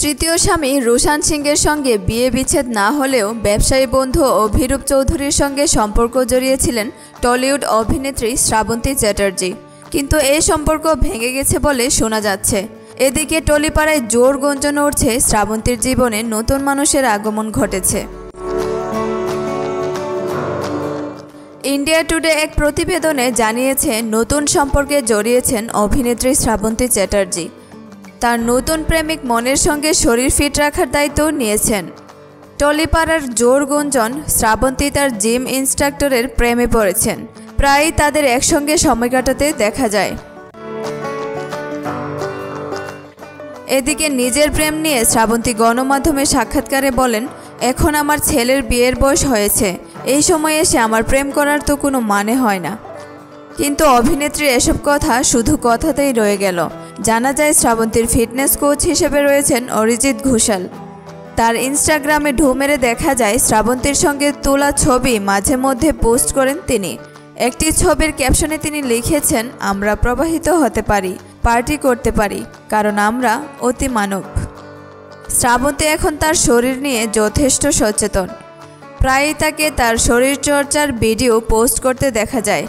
তৃতীয় স্বামী রুশান সিংয়ের সঙ্গে বিয়ে বিচ্ছেদ না হলেও ব্যবসায়ী বন্ধু অভিরূপ চৌধুরীর সঙ্গে সম্পর্ক জড়িয়েছিলেন টলিউড অভিনেত্রী শ্রাবন্তী চ্যাটার্জি। কিন্তু এই সম্পর্ক ভেঙে গেছে বলে শোনা যাচ্ছে। এদিকে টলিপাড়ায় জোর গুঞ্জন উঠছে শ্রাবন্তীর জীবনে নতুন মানুষের আগমন ঘটেছে। ইন্ডিয়া টুডে এক প্রতিবেদনে জানিয়েছে নতুন সম্পর্কে জড়িয়েছেন অভিনেত্রী শ্রাবন্তী চ্যাটার্জি। তার নতুন প্রেমিক মনের সঙ্গে শরীর ফিট রাখার দায়িত্ব নিয়েছেন। টলিপাড়ার জোর গুঞ্জন শ্রাবন্তী তার জিম ইনস্ট্রাক্টরের প্রেমে পড়েছেন। প্রায়ই তাদের একসঙ্গে সময় কাটাতে দেখা যায়। এদিকে নিজের প্রেম নিয়ে শ্রাবন্তী গণমাধ্যমে সাক্ষাৎকারে বলেন, এখন আমার ছেলের বিয়ের বয়স হয়েছে, এই সময় এসে আমার প্রেম করার তো কোনো মানে হয় না। কিন্তু অভিনেত্রীর এসব কথা শুধু কথাতেই রয়ে গেল। জানা যায় শ্রাবন্তীর ফিটনেস কোচ হিসেবে রয়েছেন অরিজিৎ ঘোষাল। তার ইনস্টাগ্রামে ঢু মেরে দেখা যায় শ্রাবন্তীর সঙ্গে তোলা ছবি মাঝে মধ্যে পোস্ট করেন তিনি। একটি ছবির ক্যাপশনে তিনি লিখেছেন, আমরা প্রবাহিত হতে পারি, পার্টি করতে পারি, কারণ আমরা অতি মানব। শ্রাবন্তী এখন তার শরীর নিয়ে যথেষ্ট সচেতন। প্রায়ই তাকে তার শরীরচর্চার ভিডিও পোস্ট করতে দেখা যায়।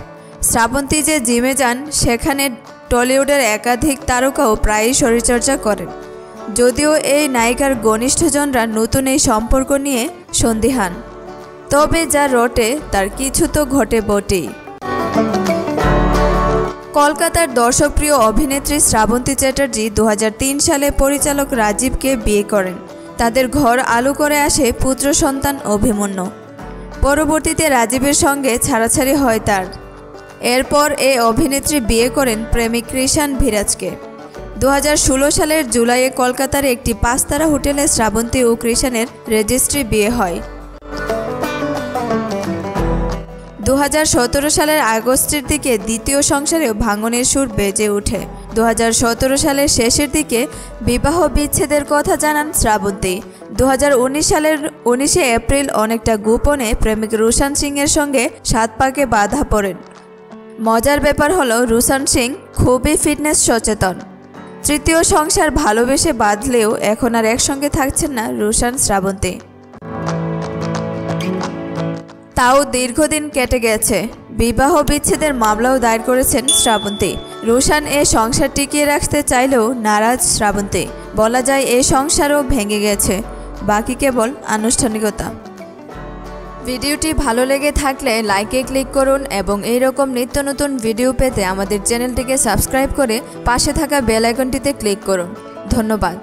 শ্রাবন্তী যে জিমে যান সেখানে টলিউডের একাধিক তারকাও প্রায়ই শরীরচর্চা করেন। যদিও এই নায়িকার ঘনিষ্ঠজনরা নতুন এই সম্পর্ক নিয়ে সন্দিহান। তবে যা রটে তার কিছু তো ঘটে বটেই। কলকাতার দর্শকপ্রিয় অভিনেত্রী শ্রাবন্তী চ্যাটার্জি 2003 সালে পরিচালক রাজীবকে বিয়ে করেন। তাদের ঘর আলো করে আসে পুত্র সন্তান অভিমন্যু। পরবর্তীতে রাজীবের সঙ্গে ছাড়াছাড়ি হয় তার। এরপর এই অভিনেত্রী বিয়ে করেন প্রেমিক কৃষাণ ভিরাজকে। 2016 সালের জুলাইয়ে কলকাতার একটি 5 তারা হোটেলে শ্রাবন্তী ও কৃষাণের রেজিস্ট্রি বিয়ে হয়। 2017 সালের আগস্টের দিকে দ্বিতীয় সংসারেও ভাঙনের সুর বেজে ওঠে। 2017 সালের শেষের দিকে বিবাহ বিচ্ছেদের কথা জানান শ্রাবন্তী। 2019 সালের 19 এপ্রিল অনেকটা গোপনে প্রেমিক রুশান সিংয়ের সঙ্গে 7 পাকে বাধা পড়েন। মজার ব্যাপার হলো রুশান সিং খুবই ফিটনেস সচেতন। তৃতীয় সংসার ভালোবেসে বাঁধলেও এখন আর একসঙ্গে থাকছেন না রুশান শ্রাবন্তী। তাও দীর্ঘদিন কেটে গেছে। বিবাহ বিচ্ছেদের মামলাও দায়ের করেছেন শ্রাবন্তী। রুশান এ সংসার টিকিয়ে রাখতে চাইলেও নারাজ শ্রাবন্তী। বলা যায় এই সংসারও ভেঙে গেছে, বাকি কেবল আনুষ্ঠানিকতা। ভিডিওটি ভালো লেগে থাকলে লাইকে ক্লিক করুন এবং এই রকম নিত্য নতুন ভিডিও পেতে আমাদের চ্যানেলটিকে সাবস্ক্রাইব করে পাশে থাকা বেল আইকনটিতে ক্লিক করুন। ধন্যবাদ।